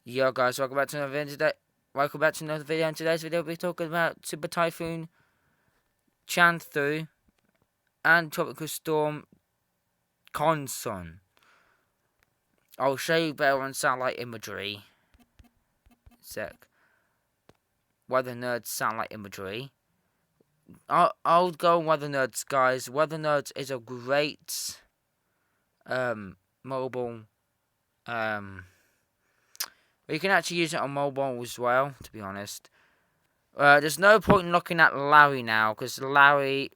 Yo guys, welcome back to another video today. Welcome back to another video. In today's video, we'll be talking about Super Typhoon Chanthu and Tropical Storm Conson. I'll show you better on satellite imagery. Sec. Weather nerds satellite imagery. I'll go on Weather Nerds, guys. Weather Nerds is a great mobile you can actually use it on mobile as well, to be honest. There's no point in looking at Larry now, because Larry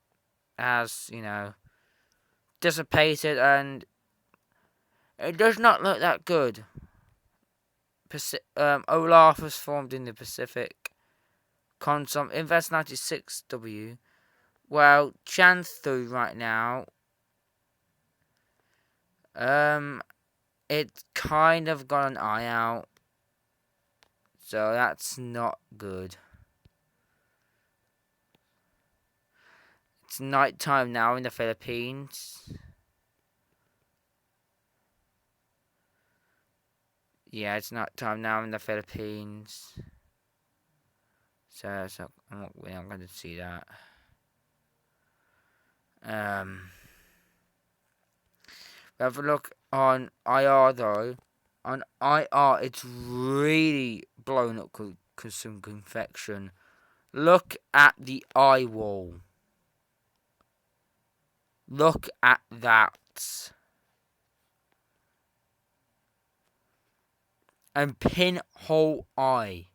has, dissipated, and it does not look that good. Olaf was formed in the Pacific. Conson, Invest 96W. Well, Chanthu right now, it's kind of got an eye out. So that's not good. It's night time now in the Philippines. Yeah, it's night time now in the Philippines. So I'm not going to see that. We have a look on IR though. On IR, it's really blown up with some convection. Look at the eye wall. Look at that. And pinhole eye.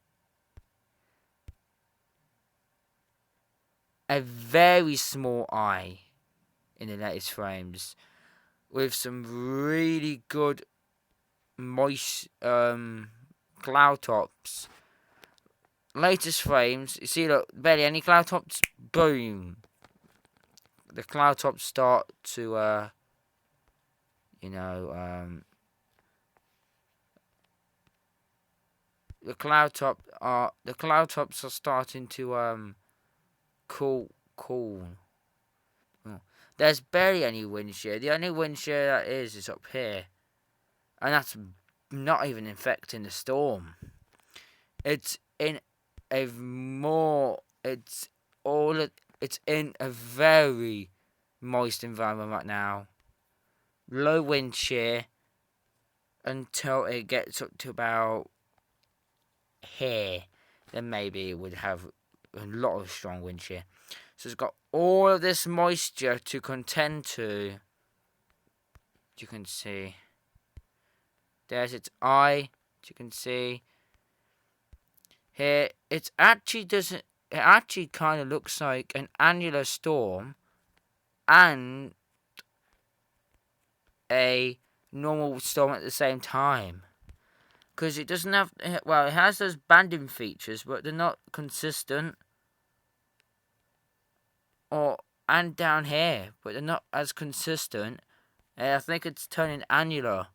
A very small eye in the latest frames. With some really good moist cloud tops. Latest frames, you see, look, barely any cloud tops. Boom. The cloud tops start to, the cloud tops are starting to cool. Oh. There's barely any wind shear. The only wind shear that is up here, and that's not even affecting the storm. It's in a it's in a very moist environment right now. Low wind shear until it gets up to about here. Then maybe it would have a lot of strong wind shear. So it's got all of this moisture to contend to. You can see. There's its eye. You can see. Here, it actually kind of looks like an annular storm and a normal storm at the same time. Because it doesn't have, well, it has those banding features, but they're not consistent. And down here, but they're not as consistent. I think it's turning annular.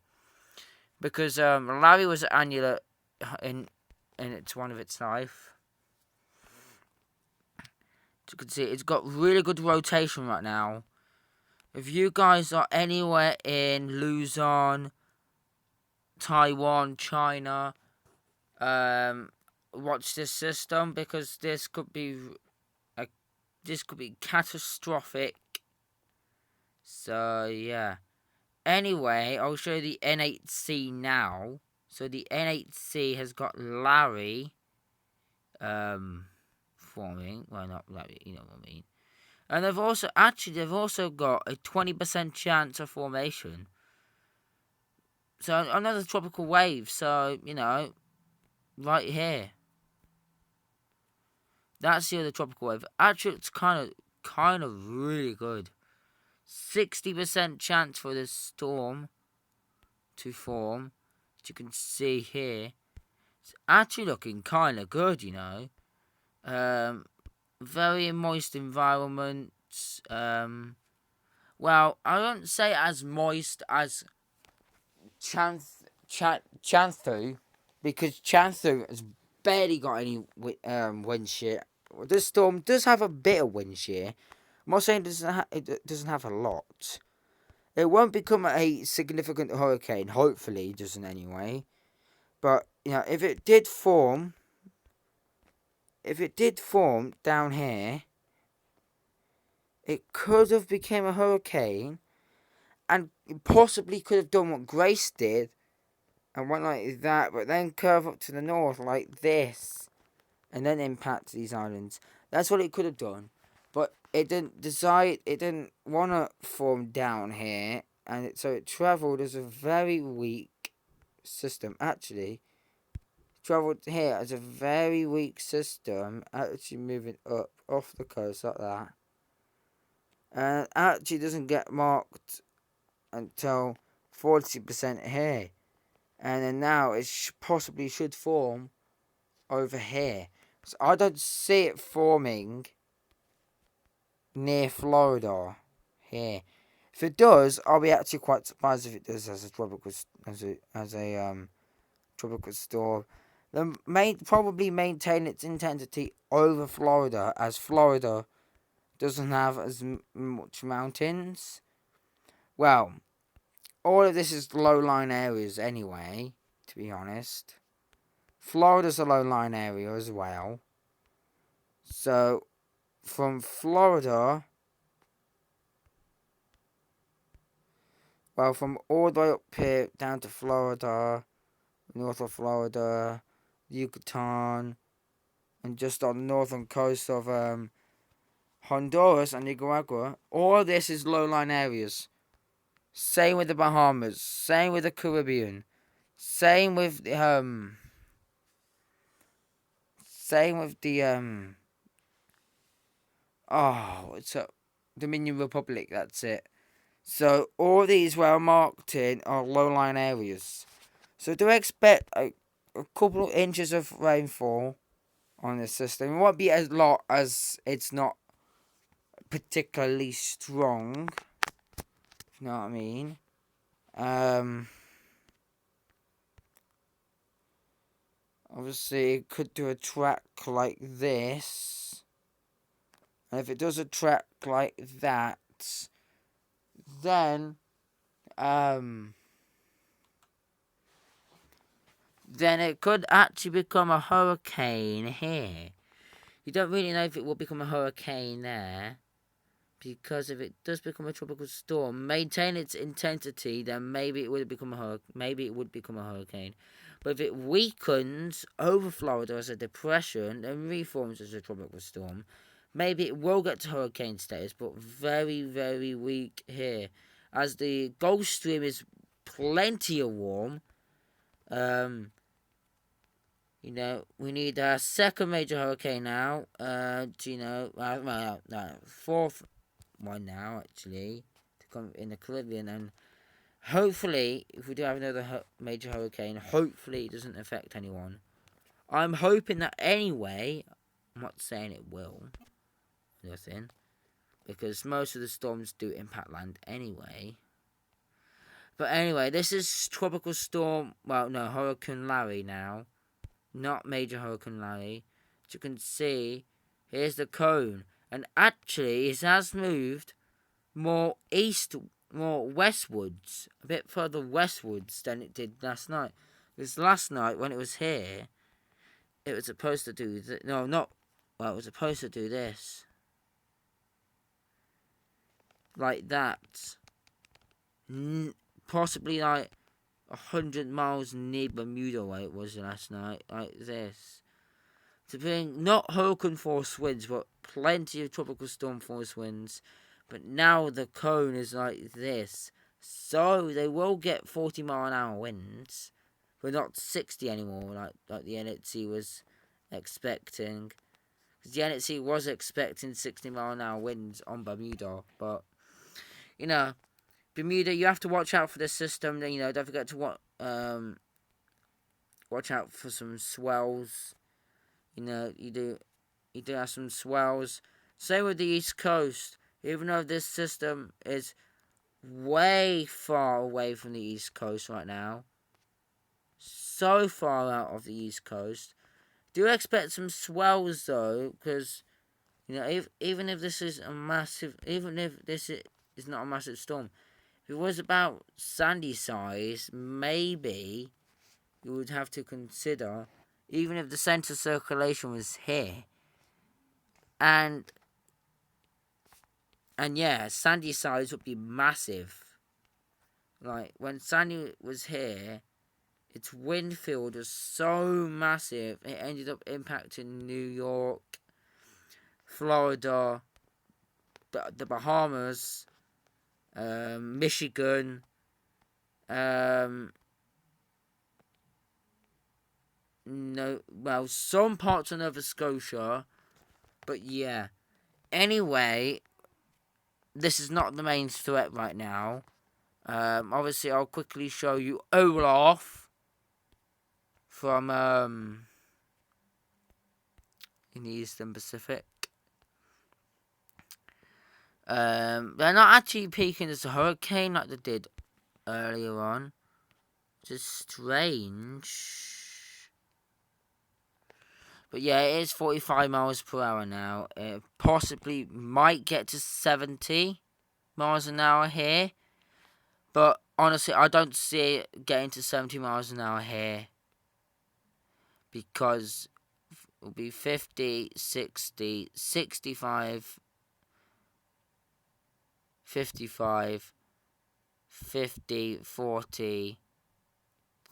Because Larry was annular in its one of its life. As you can see, it's got really good rotation right now. If you guys are anywhere in Luzon, Taiwan, China, watch this system, because this could be catastrophic. So yeah. Anyway, I'll show you the N8C now. So the N8C has got Larry forming. Well, not Larry, you know what I mean. And they've also got a 20% chance of formation. So another tropical wave. So, right here. That's the other tropical wave. Actually, it's kind of really good. 60% chance for this storm to form. As you can see here, it's actually looking kind of good, Very moist environment. Well, I won't say as moist as Chanthu, because Chanthu has barely got any wind shear. This storm does have a bit of wind shear. I'm not saying it doesn't have a lot. It won't become a significant hurricane. Hopefully, it doesn't anyway. But if it did form, down here, it could have become a hurricane, and possibly could have done what Grace did, and went like that, but then curve up to the north like this, and then impact these islands. That's what it could have done, but it didn't decide. It didn't want to form down here, and so it travelled as a very weak system. Actually, travelled here as a very weak system. Actually, moving up off the coast like that, and actually doesn't get marked until 40% here, and then now it possibly should form over here. So I don't see it forming near Florida here. If it does, I'll be actually quite surprised if it does as a tropical tropical storm. Then probably maintain its intensity over Florida, as Florida doesn't have as much mountains. Well, all of this is low-lying areas anyway, to be honest. Florida's a low-lying area as well. So, from Florida, from all the way up here down to Florida, north of Florida, Yucatan, and just on the northern coast of Honduras and Nicaragua, all this is low-lying areas. Same with the Bahamas, same with the Caribbean, same with the it's a Dominion Republic. That's it. So all these well marked in are low-lying areas. So do expect a couple of inches of rainfall on this system. It won't be as lot, as it's not particularly strong. If you know what I mean. Obviously, it could do a track like this. And if it does a track like that, then it could actually become a hurricane here. You don't really know if it will become a hurricane there, because if it does become a tropical storm, maintain its intensity, then maybe it would become a hurricane. But if it weakens over Florida as a depression and reforms as a tropical storm, maybe it will get to hurricane status, but very, very weak here. As the Gulf Stream is plenty of warm, we need a second major hurricane now. Fourth one now, actually, to come in the Caribbean. And hopefully, if we do have another major hurricane, hopefully it doesn't affect anyone. I'm hoping that anyway. I'm not saying it will. Nothing. Because most of the storms do impact land anyway. But anyway, this is Tropical Storm. Hurricane Larry now. Not Major Hurricane Larry. As you can see, here's the cone. And actually, it has moved more westwards. A bit further westwards than it did last night. Because last night, when it was here, it was supposed to do... it was supposed to do this. Like that. Possibly like 100 miles near Bermuda where it was last night. Like this. To bring not hurricane force winds, but plenty of tropical storm force winds. But now the cone is like this. So they will get 40 mile an hour winds. But not 60 anymore, like the NHC was expecting. Because the NHC was expecting 60 mile an hour winds on Bermuda. But, Bermuda, you have to watch out for the system. Don't forget to watch out for some swells. You do have some swells. Same with the East Coast. Even though this system is way far away from the East Coast right now. So far out of the East Coast. Do expect some swells though, because even if this is not a massive storm, if it was about Sandy size, maybe you would have to consider, even if the centre circulation was here, and yeah, Sandy size would be massive. Like, when Sandy was here, its wind field was so massive, it ended up impacting New York, Florida, the Bahamas, Michigan, some parts of Nova Scotia, but yeah. Anyway, this is not the main threat right now. Obviously, I'll quickly show you Olaf from in the Eastern Pacific. They're not actually peaking as a hurricane like they did earlier on. Just strange. But yeah, it is 45 miles per hour now. It possibly might get to 70 miles an hour here. But honestly, I don't see it getting to 70 miles an hour here. Because it will be 50, 60, 65, 55, 50, 40,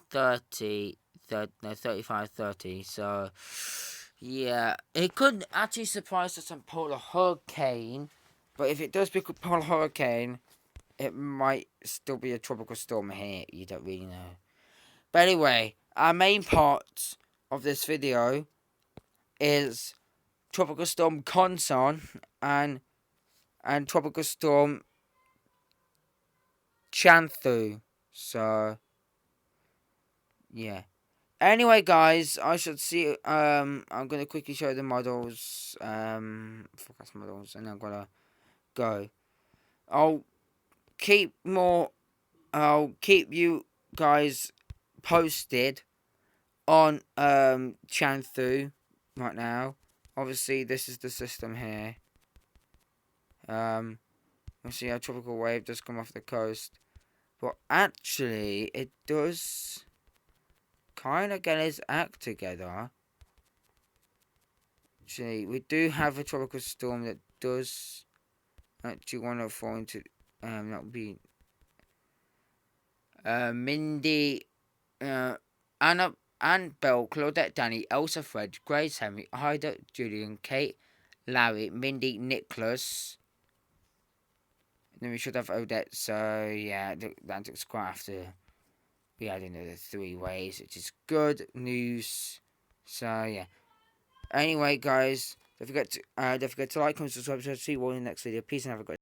30, 35, 30. So, yeah, it could actually surprise us and pull a hurricane. But if it does become a polar hurricane, it might still be a tropical storm here. You don't really know. But anyway, our main part of this video is tropical storm Conson and tropical storm Chanthu. So, yeah. Anyway, guys, I should see. I'm gonna quickly show the models. Forecast models, and I'm gonna go. I'll keep you guys posted on Chanthu right now. Obviously, this is the system here. We'll see how tropical wave does come off the coast, but actually, it does kind of get its act together. Actually, we do have a tropical storm that does actually want to fall into that would be Mindy, Anna, Belle, Claudette, Danny, Elsa, Fred, Grace, Henry, Ida, Julian, Kate, Larry, Mindy, Nicholas. And then we should have Odette. So yeah, that looks quite after we had another 3 waves, which is good news. So yeah. Anyway, guys, don't forget to like, comment, subscribe, see you all in the next video. Peace and have a good